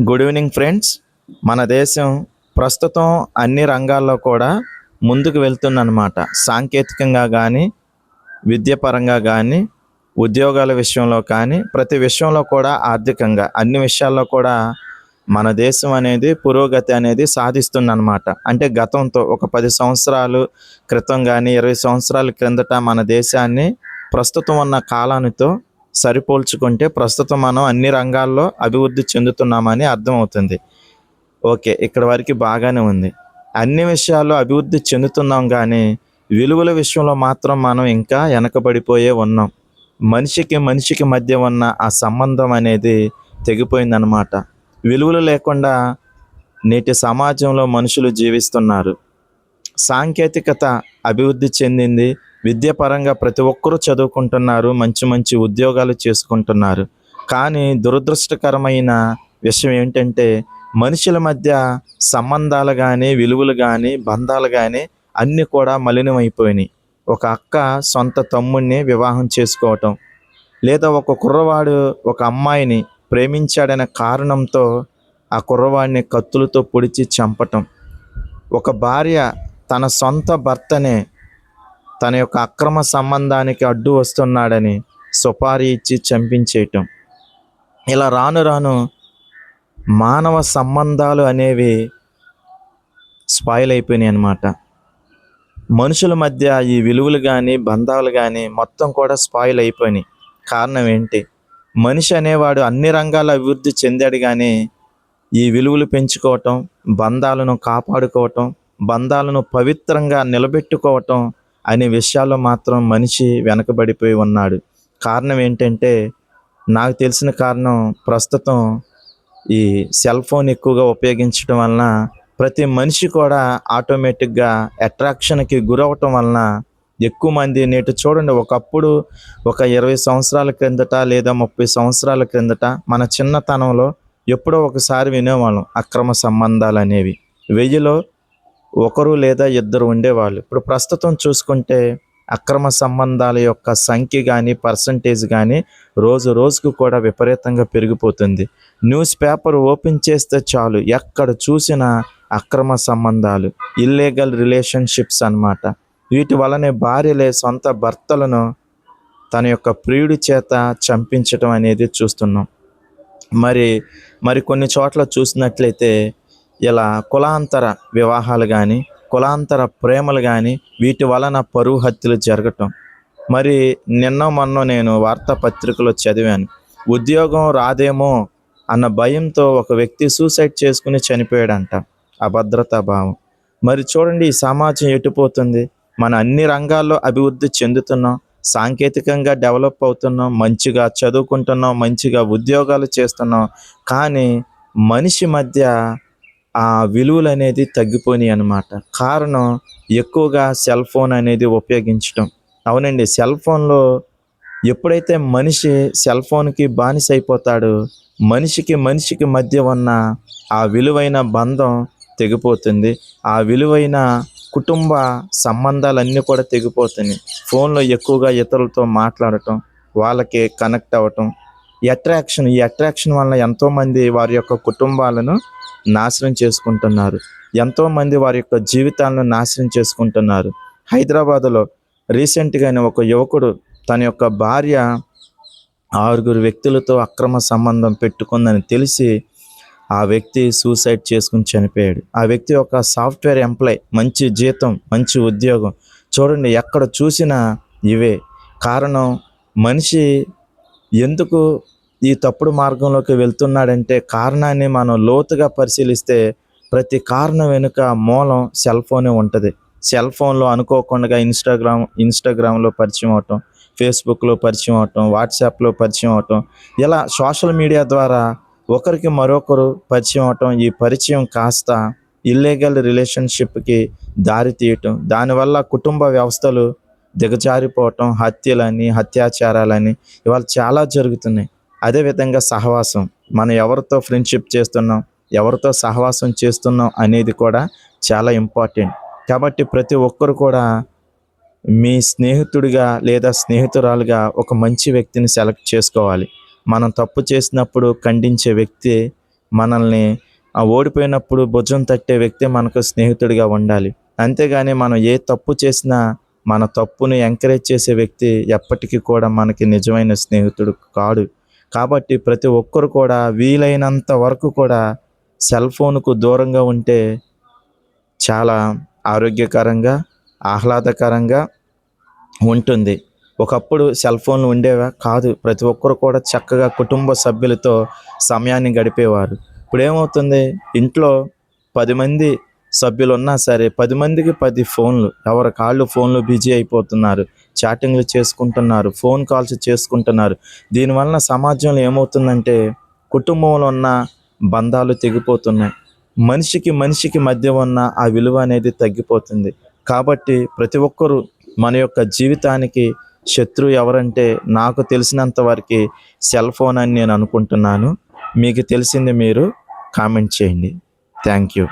Good evening friends. మన దేశం ప్రస్తుతం అన్ని రంగాల్లో కూడా ముందుకు వెళ్తుందన్నమాట. సాంకేతికంగా కానీ, విద్యాపరంగా కానీ, ఉద్యోగాల విషయంలో కానీ, ప్రతి విషయంలో కూడా ఆర్థికంగా అన్ని విషయాల్లో కూడా మన దేశం అనేది పురోగతి అనేది సాధిస్తుందన్నమాట. అంటే గతంతో ఒక 10 సంవత్సరాలు క్రితం కానీ, 20 సంవత్సరాల క్రిందట మన దేశాన్ని ప్రస్తుతం ఉన్న కాలానితో సరిపోల్చుకుంటే ప్రస్తుతం మనం అన్ని రంగాల్లో అభివృద్ధి చెందుతున్నామని అర్థమవుతుంది. ఓకే. ఇక్కడి వరకు బాగానే ఉంది. అన్ని విషయాల్లో అభివృద్ధి చెందుతున్నాం కానీ, విలువల విషయంలో మాత్రం మనం ఇంకా వెనకబడిపోయే ఉన్నాం. మనిషికి మధ్య ఉన్న ఆ సంబంధం అనేది తెగిపోయిందనమాట. విలువలు లేకుండా నేటి సమాజంలో మనుషులు జీవిస్తున్నారు. సాంకేతికత అభివృద్ధి చెందింది. విద్యాపరంగా ప్రతి ఒక్కరూ చదువుకుంటున్నారు. మంచి మంచి ఉద్యోగాలు చేసుకుంటున్నారు. కానీ దురదృష్టకరమైన విషయం ఏంటంటే మనుషుల మధ్య సంబంధాలు కానీ, విలువలు కానీ, బంధాలు కానీ అన్నీ కూడా మలినమైపోయినాయి. ఒక అక్క సొంత తమ్ముడిని వివాహం చేసుకోవటం, లేదా ఒక కుర్రవాడు ఒక అమ్మాయిని ప్రేమించాడనే కారణంతో ఆ కుర్రవాడిని కత్తులతో పొడిచి చంపటం, ఒక భార్య తన సొంత భర్తనే తన యొక్క అక్రమ సంబంధానికి అడ్డు వస్తున్నాడని సుపారీ ఇచ్చి చంపించేయటం, ఇలా రాను రాను మానవ సంబంధాలు అనేవి స్పాయిల్ అయిపోయినాయి అన్నమాట. మనుషుల మధ్య ఈ విలువలు కానీ, బంధాలు కానీ మొత్తం కూడా స్పాయిల్ అయిపోయినాయి. కారణం ఏంటి? మనిషి అనేవాడు అన్ని రంగాల అభివృద్ధి చెందాడు కానీ ఈ విలువలు పెంచుకోవటం, బంధాలను కాపాడుకోవటం, బంధాలను పవిత్రంగా నిలబెట్టుకోవటం అనే విషయాల్లో మాత్రం మనిషి వెనకబడిపోయి ఉన్నాడు. కారణం ఏంటంటే నాకు తెలిసిన కారణం ప్రస్తుతం ఈ సెల్ ఫోన్ ఎక్కువగా ఉపయోగించడం వలన ప్రతి మనిషి కూడా ఆటోమేటిక్గా అట్రాక్షన్కి గురవటం వలన ఎక్కువ మంది నేటి చూడండి, ఒకప్పుడు ఒక 20 సంవత్సరాల క్రిందట లేదా 30 సంవత్సరాల క్రిందట మన చిన్నతనంలో ఎప్పుడో ఒకసారి వినేవాళ్ళం అక్రమ సంబంధాలు అనేవి. 1000లో ఒకరు లేదా ఇద్దరు ఉండేవాళ్ళు. ఇప్పుడు ప్రస్తుతం చూసుకుంటే అక్రమ సంబంధాల యొక్క సంఖ్య కానీ, పర్సంటేజ్ కానీ రోజు రోజుకు కూడా విపరీతంగా పెరిగిపోతుంది. న్యూస్ పేపర్ ఓపెన్ చేస్తే చాలు, ఎక్కడ చూసినా అక్రమ సంబంధాలు, ఇల్లీగల్ రిలేషన్షిప్స్ అన్నమాట. వీటి వలనే భార్యలే సొంత భర్తలను తన యొక్క ప్రియుడి చేత చంపించటం అనేది చూస్తున్నాం. మరి కొన్ని చోట్ల చూసినట్లయితే ఇలా కులాంతర వివాహాలు కానీ, కులాంతర ప్రేమలు కానీ వీటి వలన పరువు హత్యలు జరగటం. మరి నిన్న మొన్న నేను వార్తాపత్రికలో చదివాను, ఉద్యోగం రాదేమో అన్న భయంతో ఒక వ్యక్తి సూసైడ్ చేసుకుని చనిపోయాడంట. అభద్రతా భావం. మరి చూడండి ఈ సమాజం ఎటుపోతుంది. మన అన్ని రంగాల్లో అభివృద్ధి చెందుతున్నాం, సాంకేతికంగా డెవలప్ అవుతున్నాం, మంచిగా చదువుకుంటున్నాం, మంచిగా ఉద్యోగాలు చేస్తున్నాం. కానీ మనిషి మధ్య ఆ విలువలు అనేది తగ్గిపోయినాయి అన్నమాట. కారణం ఎక్కువగా సెల్ ఫోన్ అనేది ఉపయోగించటం. అవునండి, సెల్ ఫోన్లో ఎప్పుడైతే మనిషి సెల్ ఫోన్కి బానిస అయిపోతాడో మనిషికి మధ్య ఉన్న ఆ విలువైన బంధం తెగిపోతుంది. ఆ విలువైన కుటుంబ సంబంధాలన్నీ కూడా తెగిపోతున్నాయి. ఫోన్లో ఎక్కువగా ఇతరులతో మాట్లాడటం, వాళ్ళకి కనెక్ట్ అవ్వటం, ఈ అట్రాక్షన్ వలన ఎంతోమంది వారి యొక్క కుటుంబాలను నాశనం చేసుకుంటున్నారు. ఎంతోమంది వారి యొక్క జీవితాలను నాశనం చేసుకుంటున్నారు. హైదరాబాదులో రీసెంట్గానే ఒక యువకుడు తన యొక్క భార్య 6 వ్యక్తులతో అక్రమ సంబంధం పెట్టుకుందని తెలిసి ఆ వ్యక్తి సూసైడ్ చేసుకుని చనిపోయాడు. ఆ వ్యక్తి ఒక సాఫ్ట్వేర్ ఎంప్లాయ్, మంచి జీతం, మంచి ఉద్యోగం. చూడండి, ఎక్కడ చూసినా ఇవే. కారణం మనిషి ఎందుకు ఈ తప్పుడు మార్గంలోకి వెళ్తున్నాడంటే కారణాన్ని మనం లోతుగా పరిశీలిస్తే ప్రతి కారణం వెనుక మూలం సెల్ ఫోనే ఉంటుంది. సెల్ ఫోన్లో అనుకోకుండా ఇన్స్టాగ్రామ్లో పరిచయం అవటం, ఫేస్బుక్లో పరిచయం అవటం, వాట్సాప్లో పరిచయం అవటం, ఇలా సోషల్ మీడియా ద్వారా ఒకరికి మరొకరు పరిచయం అవటం, ఈ పరిచయం కాస్త ఇల్లీగల్ రిలేషన్షిప్కి దారి తీయటం, దానివల్ల కుటుంబ వ్యవస్థలు దిగజారిపోవటం, హత్యలని, అత్యాచారాలని ఇవాళ చాలా జరుగుతున్నాయి. అదేవిధంగా సహవాసం, మనం ఎవరితో ఫ్రెండ్షిప్ చేస్తున్నాం, ఎవరితో సహవాసం చేస్తున్నాం అనేది కూడా చాలా ఇంపార్టెంట్. కాబట్టి ప్రతి ఒక్కరు కూడా మీ స్నేహితుడిగా లేదా స్నేహితురాలుగా ఒక మంచి వ్యక్తిని సెలెక్ట్ చేసుకోవాలి. మనం తప్పు చేసినప్పుడు ఖండించే వ్యక్తి మనల్ని ఓడిపోయినప్పుడు భుజం తట్టే వ్యక్తి మనకు స్నేహితుడిగా ఉండాలి. అంతేగాని మనం ఏ తప్పు చేసినా మన తప్పుని ఎంకరేజ్ చేసే వ్యక్తి ఎప్పటికీ కూడా మనకి నిజమైన స్నేహితుడు కాడు. కాబట్టి ప్రతి ఒక్కరు కూడా వీలైనంత వరకు కూడా సెల్ ఫోన్కు దూరంగా ఉంటే చాలా ఆరోగ్యకరంగా, ఆహ్లాదకరంగా ఉంటుంది. ఒకప్పుడు సెల్ ఫోన్లు ఉండేవా? కాదు. ప్రతి ఒక్కరు కూడా చక్కగా కుటుంబ సభ్యులతో సమయాన్ని గడిపేవారు. ఇప్పుడేమవుతుంది, ఇంట్లో 10 మంది సభ్యులున్నా సరే 10 మందికి 10 ఫోన్లు. ఎవరి కాళ్ళు ఫోన్లో బిజీ అయిపోతున్నారు. చాటింగ్లు చేసుకుంటున్నారు, ఫోన్ కాల్స్ చేసుకుంటున్నారు. దీనివలన సమాజంలో ఏమవుతుందంటే కుటుంబంలో ఉన్న బంధాలు తెగిపోతున్నాయి. మనిషికి మనిషికి మధ్య ఉన్న ఆ విలువ అనేది తగ్గిపోతుంది. కాబట్టి ప్రతి ఒక్కరూ మన యొక్క జీవితానికి శత్రువు ఎవరంటే నాకు తెలిసినంత వరకు సెల్ ఫోన్ అని నేను అనుకుంటున్నాను. మీకు తెలిసింది మీరు కామెంట్ చేయండి. Thank you.